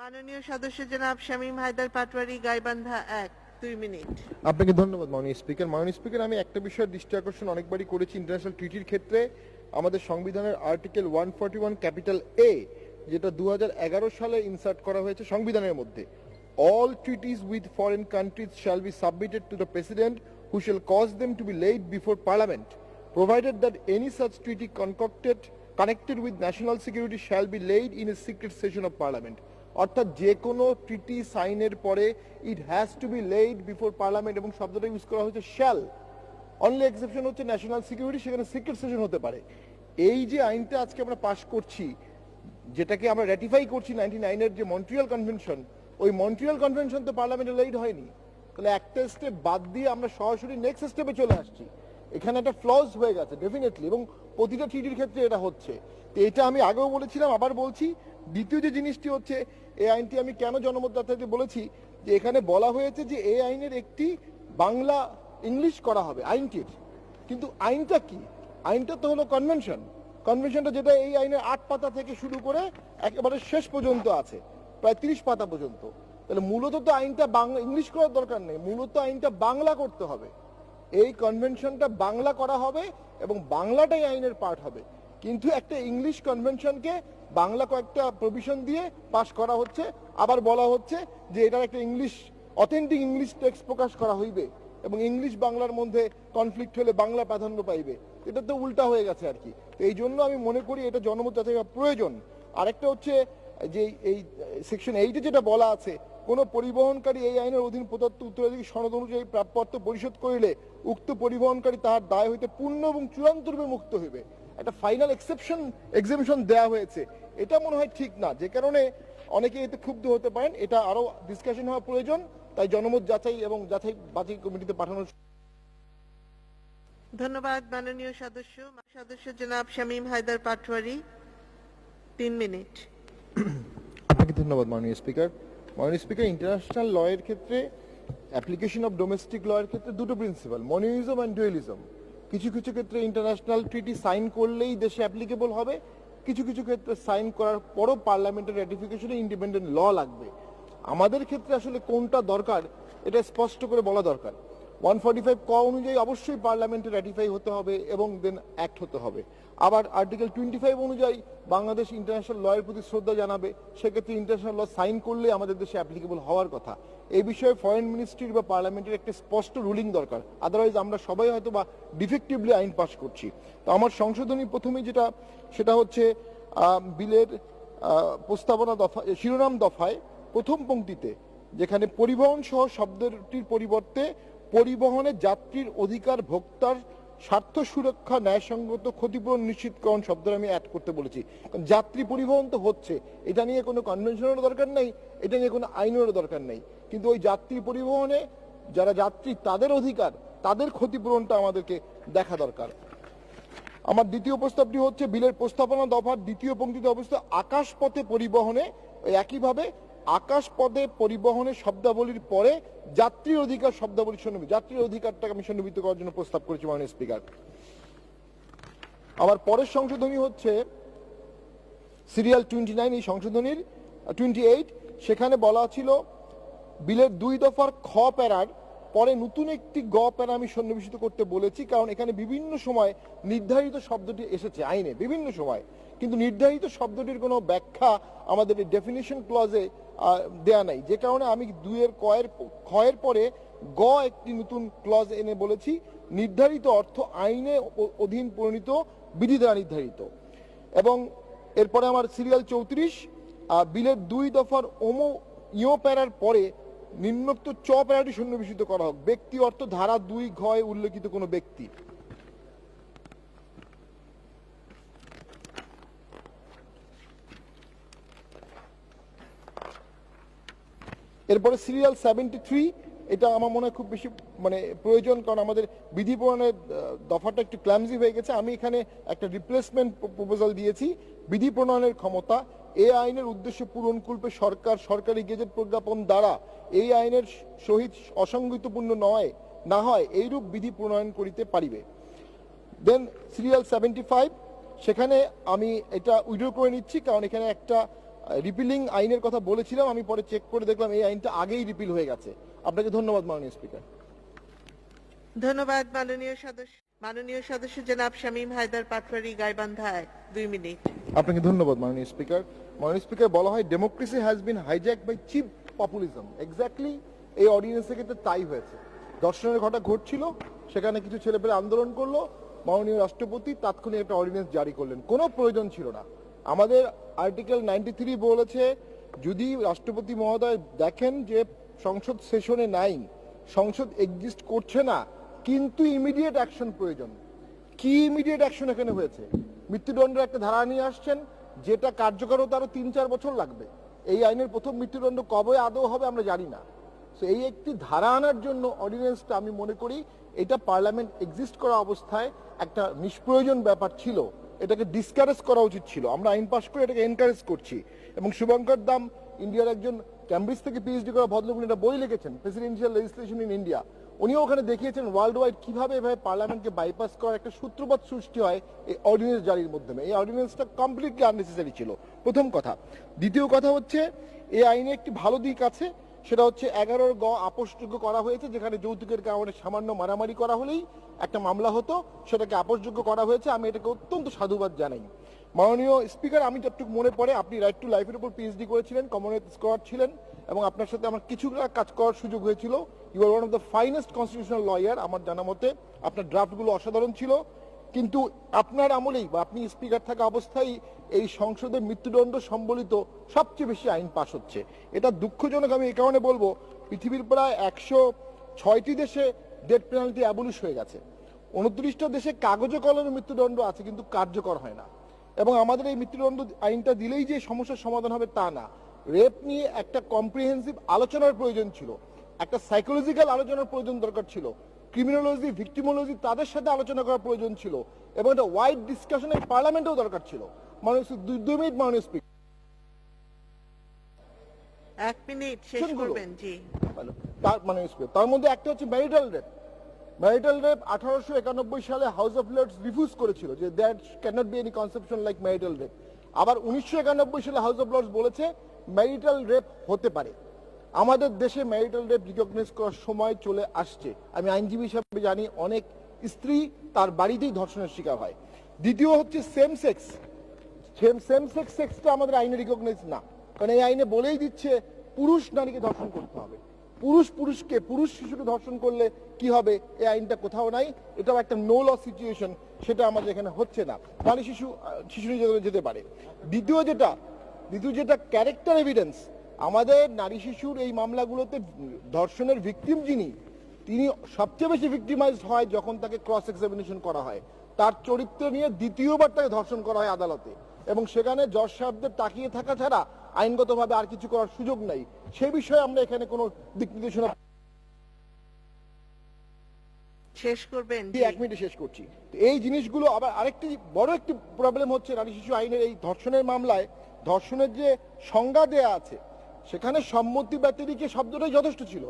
মাননীয় সদস্য জনাব শামীম হায়দার পাটোয়ারি, গাইবান্ধা 1, 2 মিনিট। আপনাকে ধন্যবাদ মাননীয় স্পিকার। মাননীয় স্পিকার, আমি একটা বিষয়ের দৃষ্টি আকর্ষণ অনেকবারই করেছি ইন্টারন্যাশনাল ট্রিটির ক্ষেত্রে। আমাদের সংবিধানের আর্টিকেল 141 ক্যাপিটাল এ, যেটা 2011 সালে ইনসার্ট করা হয়েছে সংবিধানের মধ্যে, all treaties with foreign countries shall be submitted to the president who shall cause them to be laid before parliament, provided that any such treaty connected with national security shall be laid in a secret session of parliament. অর্থাৎ যে কোনো treaty সাইনের পরে it has to be laid before parliament, এবং শব্দটা use করা হয়েছে শ্যাল। অনলি এক্সেপশন হচ্ছে ন্যাশনাল সিকিউরিটি, সেখানে সিক্রেট সেশন হতে পারে। এই যে আইনটা আজকে আমরা পাশ করছি, যেটাকে আমরা র্যাটিফাই করছি 99-এর যে মন্ট্রিয়াল কনভেনশন, ওই মন্ট্রিয়াল কনভেনশন তো পার্লামেন্টে লেড হয়নি। তাহলে একটা স্টেপ বাদ দিয়ে আমরা সরাসরি নেক্সট স্টেপে চলে আসছি। এখানে একটা ফ্লজ হয়ে গেছে ডেফিনেটলি, এবং প্রতিটা ট্রিটির ক্ষেত্রে এটা হচ্ছে। তো এটা আমি আগেও বলেছিলাম, আবার বলছি। দ্বিতীয় যে জিনিসটি হচ্ছে, এই আইনটি আমি কেন জনমত যাত্রাতে বলেছি, যে এখানে বলা হয়েছে যে এই আইনের একটি বাংলা ইংলিশ করা হবে আইনটির। কিন্তু আইনটা কি? আইনটা তো হলো কনভেনশন। কনভেনশনটা যেটা এই আইনের 8 পাতা থেকে শুরু করে একেবারে শেষ পর্যন্ত আছে, প্রায় 30 পাতা পর্যন্ত। তাহলে মূলত তো আইনটা বাংলা ইংলিশ করার দরকার নেই, মূলত আইনটা বাংলা করতে হবে। এই কনভেনশনটা বাংলা করা হবে এবং বাংলাটাই আইনের পার্ট হবে। কিন্তু একটা ইংলিশ কনভেনশনকে বাংলা কয়েকটা প্রভিশন দিয়ে পাশ করা হচ্ছে, আবার বলা হচ্ছে যে এটার একটা ইংলিশ অথেন্টিক ইংলিশ টেক্সট প্রকাশ করা হইবে এবং ইংলিশ বাংলার মধ্যে কনফ্লিক্ট হলে বাংলা প্রাধান্য পাইবে। এটা তো উল্টা হয়ে গেছে আর কি। এই জন্য আমি মনে করি এটা জনমত যাচাই প্রয়োজন। আরেকটা হচ্ছে যে এই সেকশন 8-এ যেটা বলা আছে, কোন পরিবহনকারী এই আইনের অধীন প্রদত্ত উত্তরাধিকারী সনদ অনুযায়ী প্রাপ্যত্ব পরিশোধ করিলে উক্ত পরিবহনকারী তাহার দায় হইতে পূর্ণ এবং চূড়ান্ত রূপে মুক্ত হইবে। একটা ফাইনাল এক্সেপশন দেওয়া হয়েছে। এটা মনে হয় ঠিক না, যে কারণে অনেকে এতে ক্ষুব্ধ হতে পারেন। এটা আরো ডিসকাশন হওয়া প্রয়োজন, তাই জনমত যাচাই এবং যাচাই বাছাই কমিটিতে পাঠানোর। ধন্যবাদ মাননীয় সদস্য জনাব শামীম হায়দার পাটোয়ারি, 3 মিনিট। আপনাকে ধন্যবাদ মাননীয় স্পিকার। মাননীয় স্পিকার, ইন্টারন্যাশনাল ল এর ক্ষেত্রে অ্যাপ্লিকেশন অফ ডোমেস্টিক ল এর ক্ষেত্রে দুটো প্রিন্সিপাল, মনোইজম অ্যান্ড ডুয়ালিজম। কিছু কিছু ক্ষেত্রে ইন্টারন্যাশনাল ট্রিটি সাইন করলেই দেশে অ্যাপ্লিকেবল হবে, কিছু কিছু ক্ষেত্রে সাইন করার পরও পার্লামেন্টের র্যাটিফিকেশনে ইন্ডিপেন্ডেন্ট ল লাগবে। আমাদের ক্ষেত্রে আসলে কোনটা দরকার এটা স্পষ্ট করে বলা দরকার। 145 ক অনুযায়ী অবশ্যই পার্লামেন্টে র্যাটিফাই হতে হবে এবং দেন অ্যাক্ট হতে হবে। আবার আর্টিকেল 25 অনুযায়ী বাংলাদেশ ইন্টারন্যাশনাল ল এর প্রতি শ্রদ্ধা জানাবে, সেক্ষেত্রে ইন্টারন্যাশনাল ল সাইন করলে আমাদের দেশে অ্যাপ্লিকেবল হওয়ার কথা। এই বিষয়ে ফরেন মিনিস্ট্রির বা পার্লামেন্টের একটা স্পষ্ট রুলিং দরকার, আদারওয়াইজ আমরা সবাই হয়তো বা ডিফেক্টিভলি আইন পাস করছি। তো আমার সংশোধনী প্রথমেই সেটা হচ্ছে বিলের প্রস্তাবনা দফা শিরোনাম দফায় প্রথম পংক্তিতে, যেখানে পরিবহন সহ শব্দটির পরিবর্তে পরিবহনে যাত্রীর অধিকার ভোক্তার স্বার্থ সুরক্ষা ন্যায়সঙ্গত ক্ষতিপূরণ নিশ্চিতকরণ শব্দটা আমি অ্যাড করতে বলেছি। যাত্রী পরিবহন তো হচ্ছে, এটা নিয়ে কোনো কনভেনশনেরও দরকার নেই, এটা নিয়ে কোনো আইনেরও দরকার নেই। কিন্তু ওই যাত্রী পরিবহনে যারা যাত্রী তাদের অধিকার, তাদের ক্ষতিপূরণটা আমাদেরকে দেখা দরকার। আমার দ্বিতীয় প্রস্তাবটি হচ্ছে বিলের প্রস্তাবনা দফার দ্বিতীয় পংক্তিতে অবস্থিত আকাশপথে পরিবহনে একইভাবে আকাশপথে পরিবহনের শব্দাবলীর পরে যাত্রীর অধিকার শব্দাবলী সন্নিবিষ্ট, যাত্রীর অধিকারটাকে আমি সন্নিবিষ্ট করার জন্য প্রস্তাব করেছি মাননীয় স্পিকার। আমার পরের সংশোধনী হচ্ছে সিরিয়াল 29, এই সংশোধনীর 28। সেখানে বলা ছিল বিলের 2 দফার খ প্যারার পরে নতুন একটি গ প্যারা আমি সন্নিবেশিত করতে বলেছি, কারণ এখানে বিভিন্ন সময় নির্ধারিত শব্দটি এসেছে আইনে বিভিন্ন সময়, কিন্তু নির্ধারিত শব্দটির কোনো ব্যাখ্যা আমাদের ডেফিনিশন ক্লজে দেয়া নাই, যে কারণে আমি 2 এর খ এর পরে গ একটি নতুন ক্লজ এনে বলেছি নির্ধারিত অর্থ আইনে অধীন প্রণীত বিধি দ্বারা নির্ধারিত। এবং এরপরে আমার সিরিয়াল 34, বিলের 2 দফার ইয় প্যারার পরে নিম্নোক্ত চ প্যারাটি সন্নিবেশিত করা হোক, ব্যক্তি অর্থ ধারা 2 ঘ এ উল্লেখিত কোনো ব্যক্তি। এরপরে সিরিয়াল 73, এটা আমার মনে হয় খুব বেশি প্রয়োজন, কারণ আমাদের বিধি প্রণয়নের দফাটা একটু ক্ল্যামজি হয়ে গেছে। আমি এখানে একটা রিপ্লেসমেন্ট প্রপোজাল দিয়েছি। বিধি প্রণয়নের ক্ষমতা এই আইনের উদ্দেশ্য পূরণকল্পে সরকার সরকারি গেজেট প্রজ্ঞাপন দ্বারা এই আইনের সহিত অসঙ্গতিপূর্ণ না হয় এইরূপ বিধি প্রণয়ন করিতে পারিবে। দেন সিরিয়াল 75, সেখানে আমি এটা উইড্র করে নিচ্ছি, কারণ এখানে একটা রিপিলিং আইনের কথা বলেছিলাম, আমি পরে চেক করে দেখলাম এই আইনটা আগেই রিপিল হয়ে গেছে। আপনাকে ধন্যবাদ মাননীয় স্পিকার। ধন্যবাদ মাননীয় সদস্য জনাব শামীম হায়দার পাটোয়ারি গাইবান্ধা 2 মিনিট। আপনাকে ধন্যবাদ মাননীয় স্পিকার। মাননীয় স্পিকার, বলা হয় democracy has been hijacked by cheap populism. Exactly এই অর্ডিন্যান্সের ক্ষেত্রে তাই হয়েছে। ধর্ষণের ঘটনা ঘটছিল, সেখানে কিছু ছেলেপেলে আন্দোলন করলো, মাননীয় রাষ্ট্রপতি তাৎক্ষণিক একটা অর্ডিন্যান্স জারি করলেন, কোনো প্রয়োজন ছিল না। আমাদের আর্টিকেল 93 বলেছে যদি রাষ্ট্রপতি মহোদয় দেখেন যে সংসদ সেশনে নাই, সংসদ এক্সিস্ট করছে না, কিন্তু ইমিডিয়েট অ্যাকশন প্রয়োজন। কি ইমিডিয়েট অ্যাকশন এখানে হয়েছে? মৃত্যুদণ্ডের একটা ধারা নিয়ে আসছেন, যেটা কার্যকর হতে আরো 3-4 বছর লাগবে। এই আইনের প্রথম মৃত্যুদণ্ড কবে আদৌ হবে আমরা জানি না। তো এই একটি ধারা আনার জন্য অর্ডিন্যান্সটা আমি মনে করি এটা পার্লামেন্ট এক্সিস্ট করা অবস্থায় একটা নিষ্প্রয়োজন ব্যাপার ছিল, এটাকে ডিসকারেজ করা উচিত ছিল। আমরা আইন পাশ করে এটাকে এনকারেজ করছি। এবং শুভঙ্কর দাম ইন্ডিয়ার একজন ক্যামব্রিজ থেকে পিএইচডি করা ভদ্রলোক একটা বই লিখেছেন, প্রেসিডেন্সিয়াল লেজিসলেশন ইন ইন্ডিয়া। উনিও ওখানে দেখিয়েছেন ওয়ার্ল্ড ওয়াইড কিভাবে এভাবে পার্লামেন্টকে বাইপাস করার একটা সূত্রপাত সৃষ্টি হয় এই অর্ডিন্যান্স জারির মাধ্যমে। এই অর্ডিন্যান্সটা কমপ্লিটলি আননেসেসারি ছিল, প্রথম কথা। দ্বিতীয় কথা হচ্ছে এই আইনে একটি ভালো দিক আছে, সেটা হচ্ছে 11 গ আপোষযোগ্য করা হয়েছে, যেখানে যৌতুকের কারণে সামান্য মারামারি করা হলেই একটা মামলা হতো, সেটাকে আপোষযোগ্য করা হয়েছে। আমি এটাকে অত্যন্ত সাধুবাদ জানাই। মাননীয় স্পিকার, আমি যতটুকু মনে পড়ে আপনি রাইট টু লাইফের উপর পিএইচডি করেছিলেন, কমনওয়েলথ স্কলার ছিলেন, এবং আপনার সাথে আমার কিছুটা কাজ করার সুযোগ হয়েছিল। You are one of the finest constitutional lawyer. আমার জানা মতে আপনার ড্রাফটগুলো অসাধারণ ছিল, কিন্তু আপনার আমলেই বা আপনি স্পিকার থাকা অবস্থায় এই সংসদে মৃত্যুদণ্ড সম্বলিত সবচেয়ে বেশি আইন পাশ হচ্ছে। এটা দুঃখজনক। আমি এই কারণে বলবো, পৃথিবীর প্রায় 106টি দেশে ডেথ পেনাল্টি অ্যাবলিশ হয়ে গেছে, 29টা দেশে কাগজে কলমে মৃত্যুদণ্ড আছে কিন্তু কার্যকর হয় না। এবং আমাদের এই মৃত্যুদণ্ড আইনটা দিলেই যে সমস্যার সমাধান হবে তা না। রেপ নিয়ে একটা কম্প্রিহেন্সিভ আলোচনার প্রয়োজন ছিল, একটা সাইকোলজিক্যাল আলোচনার প্রয়োজন দরকার ছিল, ক্রিমিনোলজি, ভিক্টিমোলজি তাদের সাথে আলোচনা করার প্রয়োজন ছিল, এবং একটা ওয়াইড ডিসকাশনের পার্লামেন্টেও দরকার ছিল। মাননীয় 2 মিনিট মাননীয় স্পিকার। 1 মিনিট শেষ করবেন। জি, মাননীয় স্পিকার, তার মধ্যে একটা হচ্ছে ম্যারিটাল রেপ। ম্যারিটাল রেপ 1891 সালে হাউস অফ লর্ডস রিফিউজ করেছিল যে that cannot be any conception like marital rape. আবার 1991 সালে হাউস অফ লর্ডস বলেছে ম্যারিটাল রেপ হতে পারে। আমাদের দেশে ম্যারিটাল রেপ রিকগনাইজ করার সময় চলে আসছে। আমি আইনজীবী হিসাবে জানি অনেক স্ত্রী তার বাড়িতেই ধর্ষণের শিকার হয়। দ্বিতীয় হচ্ছে সেম সেক্সটা আমাদের আইনে রিকগনাইজ না, কারণ এই আইনে বলেই দিচ্ছে পুরুষ নারীকে ধর্ষণ করতে হবে। পুরুষ শিশুকে ধর্ষণ করলে কি হবে এই আইনটা কোথাও নাই। এটাও একটা নো ল সিচুয়েশন, সেটা আমাদের এখানে হচ্ছে না। নারী শিশু যেতে পারে। দ্বিতীয় যেটা ক্যারেক্টার এভিডেন্স, আমাদের নারী শিশুর এই মামলাগুলোতে ধর্ষণের ভিকটিম তিনি সবচেয়ে বেশি ভিকটিমাইজড হয় যখন তাকে ক্রস এক্সামিনেশন করা হয়। তার চরিত্র নিয়ে দ্বিতীয়বার তাকে ধর্ষণ করা হয় আদালতে, এবং সেখানে জজ সাহেবদের তাকিয়ে থাকা ছাড়া আইনগতভাবে আর কিছু করার সুযোগ নাই। সে বিষয়ে আমরা এখানে কোনো দিক নির্দেশনা। শেষ করবেন। 1 মিনিটে শেষ করছি। এই জিনিসগুলো আবার আরেকটি বড় একটি প্রবলেম হচ্ছে নারী শিশু আইনের এই ধর্ষণের মামলায়, ধর্ষণের যে সংজ্ঞা দেয়া আছে সেখানে সম্মতি ব্যতিরেকে শব্দটাই যথেষ্ট ছিল,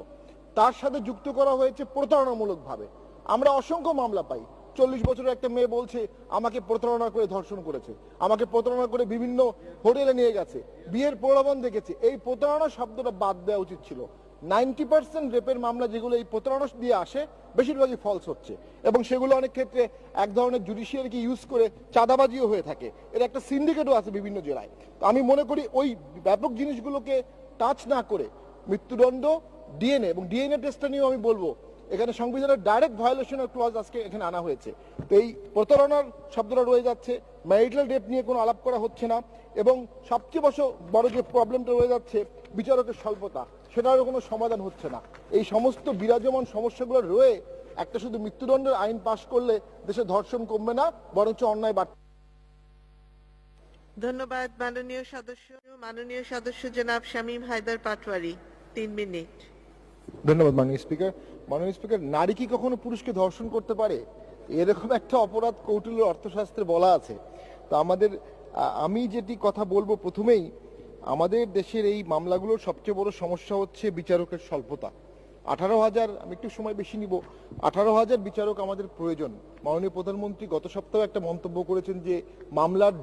তার সাথে যুক্ত করা হয়েছে প্রতারণামূলকভাবে। আমরা অসংখ্য মামলা পাই, 40 বছরের একটা মেয়ে বলছে আমাকে প্রতারণা করে ধর্ষণ করেছে, আমাকে প্রতারণা করে বিভিন্ন হোটেলে নিয়ে গেছে, বিয়ের প্রলোভন দেখেছে। এই প্রতারণা শব্দটা বাদ দেওয়া উচিত ছিল। 90% রেপের মামলা যেগুলো এই প্রতারণা দিয়ে আসে বেশিরভাগই ফলস হচ্ছে, এবং সেগুলো অনেক ক্ষেত্রে এক ধরনের জুডিশিয়ারিকে ইউজ করে চাঁদাবাজিও হয়ে থাকে। এর একটা সিন্ডিকেটও আছে বিভিন্ন জেলায়। তো আমি মনে করি ওই ব্যাপক জিনিসগুলোকে টাচ না করে মৃত্যুদণ্ড, ডিএনএ এবং ডিএনএ টেস্টটা নিয়েও আমি বলবো এখানে সংবিধানের ডাইরেক্ট ভায়োলেশনের ক্লজ আজকে এখানে আনা হয়েছে। তো এই প্রতারণার শব্দটা রয়ে যাচ্ছে, ম্যারিটাল রেপ নিয়ে কোনো আলাপ করা হচ্ছে না, এবং সবচেয়ে বড় যে প্রবলেমটা রয়ে যাচ্ছে বিচারকের স্বল্পতা, সেটারও কোনো সমাধান হচ্ছে না। এই সমস্ত বিরাজমান সমস্যাগুলো রয়ে একটা শুধু মৃত্যুদণ্ডের আইন পাশ করলে দেশে ধর্ষণ কমবে না, বরঞ্চ অন্যায় বাড়বে। ধন্যবাদ মাননীয় সদস্য জনাব শামীম হায়দার পাটোয়ারি 3 মিনিট। ধন্যবাদ মাননীয় স্পিকার। মাননীয় স্পিকার, নারী কি কখনো পুরুষকে ধর্ষণ করতে পারে? এরকম একটা অপরাধ কৌটিল্য অর্থশাস্ত্রে বলা আছে। তো আমি যেটি কথা বলবো প্রথমেই, আমাদের দেশের এই মামলাগুলোর সবচেয়ে বড় সমস্যা হচ্ছে বিচারকের স্বল্পতা। 18,000, আমি একটু সময় বেশি নিব, 18,000 বিচারক আমাদের প্রয়োজন। মাননীয় প্রধানমন্ত্রী গত সপ্তাহে একটা মন্তব্য করেছেন যে মামলার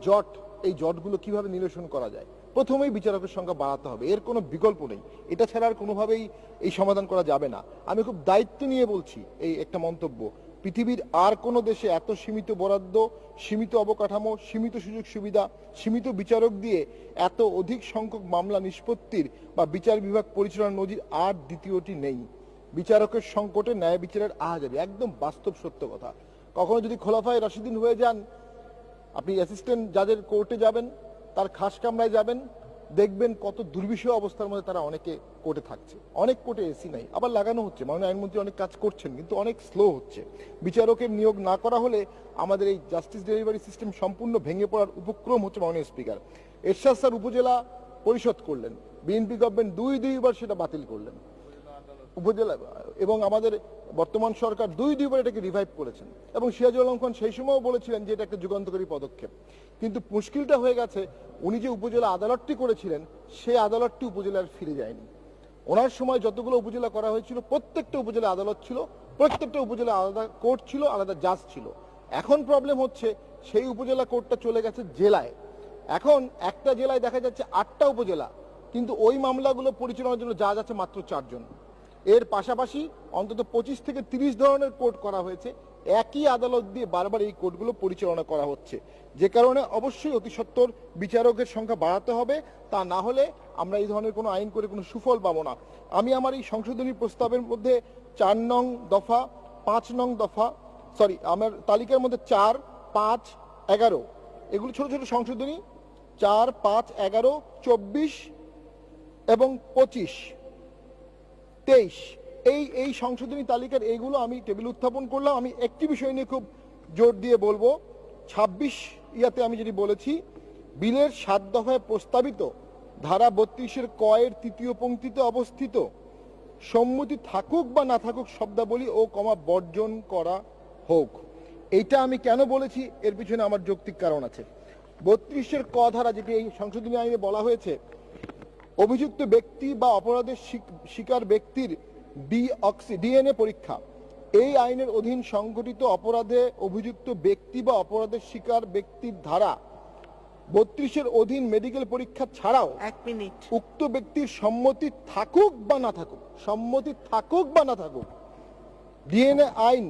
এই জটগুলো কিভাবে নিরসন করা যায়। প্রথমেই বিচারকের সংখ্যা বাড়াতে হবে, এর কোনো বিকল্প নেই। এটা ছাড়া আর কোনোভাবেই এই সমাধান করা যাবে না। আমি খুব দায়িত্ব নিয়ে বলছি এই একটা মন্তব্য, পৃথিবীর আর কোনো দেশে এত সীমিত বরাদ্দ, সীমিত অবকাঠামো, সীমিত সুযোগ সুবিধা, সীমিত বিচারক দিয়ে এত অধিক সংখ্যক মামলা নিষ্পত্তির বা বিচার বিভাগ পরিচালনার নজির আর দ্বিতীয়টি নেই। বিচারকের সংকটে ন্যায় বিচারের আহাজারি, একদম বাস্তব সত্য কথা। কখনো যদি খোলাফায়ে রাশিদিন হয়ে যান, আপনি অ্যাসিস্ট্যান্ট জাজের কোর্টে যাবেন, তার খাস কামরায় যাবেন, দেখবেন কত দুর্বিষহ অবস্থার মধ্যে তারা অনেকে কোর্টে থাকছে। অনেক কোর্টে এসি নাই, আবার লাগানো হচ্ছে, মাননীয় আইনমন্ত্রী অনেক কাজ করছেন, কিন্তু অনেক স্লো হচ্ছে। বিচারকের নিয়োগ না করা হলে আমাদের এই জাস্টিস ডেলিভারি সিস্টেম সম্পূর্ণ ভেঙে পড়ার উপক্রম হচ্ছে। মাননীয় স্পিকার, এরশাদ স্যার উপজেলা পরিষদ করলেন, বিএনপি গভর্নমেন্ট দুইবার সেটা বাতিল করলেন উপজেলা, এবং আমাদের বর্তমান সরকার দুইবার এটাকে রিভাইভ করেছেন, এবং সিরাজুল আলম খান সেই সময়ও বলেছিলেন যে এটা একটা যুগান্তকারী পদক্ষেপ। কিন্তু মুশকিলটা হয়ে গেছে, উনি যে উপজেলা আদালতটি করেছিলেন সেই আদালতটি উপজেলার ফিরে যায়নি। ওনার সময় যতগুলো উপজেলা করা হয়েছিল প্রত্যেকটা উপজেলা আদালত ছিল, প্রত্যেকটা উপজেলা আলাদা কোর্ট ছিল, আলাদা জাজ ছিল। এখন প্রবলেম হচ্ছে সেই উপজেলা কোর্টটা চলে গেছে জেলায়। এখন একটা জেলায় দেখা যাচ্ছে 8টা উপজেলা, কিন্তু ওই মামলাগুলো পরিচালনার জন্য জাজ আছে মাত্র 4 জন। এর পাশাপাশি অন্তত 25 থেকে 30 ধরনের কোর্ট করা হয়েছে, একই আদালত দিয়ে বারবার এই কোর্টগুলো পরিচালনা করা হচ্ছে, যে কারণে অবশ্যই অতি সত্বর বিচারকের সংখ্যা বাড়াতে হবে। তা না হলে আমরা এই ধরনের কোনো আইন করে কোনো সুফল পাবো না। আমি আমার এই সংশোধনী প্রস্তাবের মধ্যে 4 নং দফা, 5 নং দফা, আমার তালিকার মধ্যে 4, 5, 11 এগুলো ছোট ছোট সংশোধনী, 4, 5, 11, 24 এবং 25, 23 এই সংশোধনী তালিকার এইগুলো আমি টেবিল উত্থাপন করলাম। আমি একটি বিষয় নিয়ে খুব জোর দিয়ে বলবো, 26 ইয়াতে আমি যেটি বলেছি, বিলের 7 দফায় প্রস্তাবিত ধারা 32-এর কয়ের 3য় পংক্তিতে অবস্থিত সম্মতি থাকুক বা না থাকুক শব্দাবলী ও কমা বর্জন করা হোক। এইটা আমি কেন বলেছি, এর পিছনে আমার যৌক্তিক কারণ আছে। 32-এর ক ধারা, যেটি এই সংশোধনী আইনে বলা হয়েছে, অভিযুক্ত ব্যক্তি বা অপরাধের শিকার ব্যক্তির ডিএনএ পরীক্ষা, এই আইনের অধীন সংঘটিত অপরাধে অভিযুক্ত ব্যক্তি বা অপরাধের শিকার ব্যক্তির ধারা 32-এর অধীন মেডিকেল পরীক্ষা ছাড়াও 1 মিনিট উক্ত ব্যক্তির সম্মতি থাকুক বা না থাকুক, সম্মতি থাকুক বা না থাকুক, ডিএনএ আইন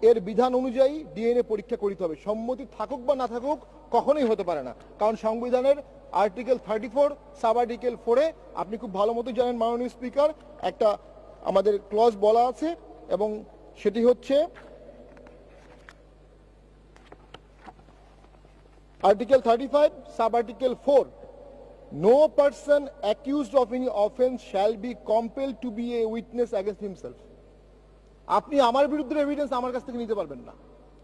এর বিধান অনুযায়ী ডিএনএ পরীক্ষা করিতে হবে। সম্মতি থাকুক বা না থাকুক কখনোই হতে পারে না, কারণ সংবিধানের আর্টিকেল 34 সাব আর্টিকেল 4-এ আপনি খুব ভালো মতো জানেন মাননীয় স্পিকার, একটা আমাদের ক্লজ বলা আছে, এবং সেটি হচ্ছে article 35 sub article 4, no person accused of any offence shall be compelled to be a witness against himself. আপনি আমার বিরুদ্ধে এভিডেন্স আমার কাছ থেকে নিতে পারবেন না,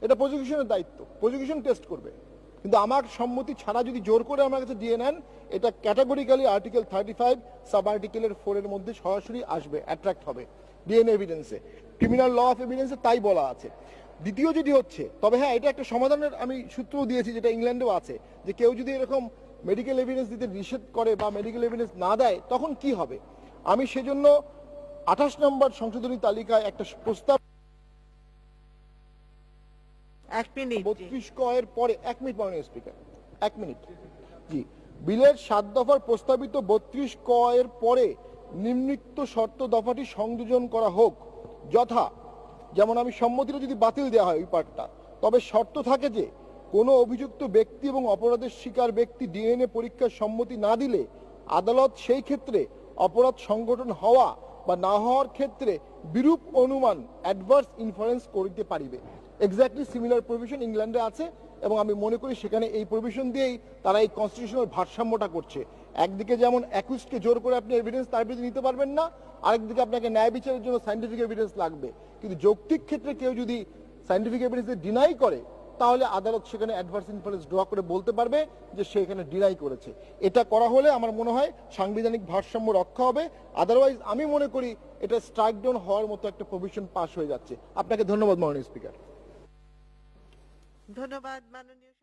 এটা প্রসিকিউশনের দায়িত্ব, প্রসিকিউশন টেস্ট করবে। কিন্তু আমার সম্মতি ছাড়া যদি জোর করে আমার কাছে দিয়ে নেন, এটা ক্যাটাগরিক্যালি আর্টিকেল 35 সাব আর্টিকেলের 4-এর মধ্যে সরাসরি আসবে, অ্যাট্রাক্ট হবে ডিএনএ এভিডেন্সে। ক্রিমিনাল ল অফ এভিডেন্সে তাই বলা আছে। দ্বিতীয় যেটি হচ্ছে, তবে হ্যাঁ এটা একটা সমাধানের আমি সূত্র দিয়েছি, যেটা ইংল্যান্ডেও আছে, যে কেউ যদি এরকম মেডিকেল এভিডেন্স দিতে নিষেধ করে বা মেডিকেল এভিডেন্স না দেয় তখন কি হবে। আমি সেজন্য 28 নম্বর সংশোধনী তালিকায় একটা প্রস্তাব 1 মিনিট 32 ক এর পরে 1 মিনিট মাননীয় স্পিকার, 1 মিনিট জি, বিলের 7 দফার প্রস্তাবিত 32 ক এর পরে নিম্নলিখিত শর্ত দফাটি সংযোজন করা হোক, যথা, যেমন আমি সম্মতিটা যদি বাতিল দেওয়া হয় ওই পার্টটা, তবে শর্ত থাকে যে কোনো অভিযুক্ত ব্যক্তি এবং অপরাধের শিকার ব্যক্তি ডিএনএ পরীক্ষার সম্মতি না দিলে আদালত সেই ক্ষেত্রে অপরাধ সংগঠন হওয়া বা না হওয়ার ক্ষেত্রে বিরূপ অনুমান অ্যাডভার্স ইনফারেন্স করিতে পারিবে। এক্স্যাক্টলি সিমিলার প্রভিশন ইংল্যান্ডে আছে, এবং আমি মনে করি সেখানে এই প্রভিশন দিয়েই তারা এই কনস্টিটিউশনাল ভারসাম্যটা করছে। একদিকে যেমন অ্যাকিউজকে জোর করে আপনি এভিডেন্স তার বিরুদ্ধে নিতে পারবেন না, আরেকদিকে আপনাকে ন্যায় বিচারের জন্য সায়েন্টিফিক এভিডেন্স লাগবে। কিন্তু যৌক্তিক ক্ষেত্রে কেউ যদি সায়েন্টিফিক এভিডেন্স ডিনাই করে, তাহলে আদালত সেখানে অ্যাডভার্স ইনফারেন্স ড্র করে বলতে পারবে যে সে এখানে ডিনাই করেছে। এটা করা হলে আমার মনে হয় সাংবিধানিক ভারসাম্য রক্ষা হবে। আদারওয়াইজ আমি মনে করি এটা স্ট্রাইক ডাউন হওয়ার মতো একটা প্রভিশন পাস হয়ে যাচ্ছে। আপনাকে ধন্যবাদ মাননীয় স্পিকার। ধন্যবাদ মাননীয়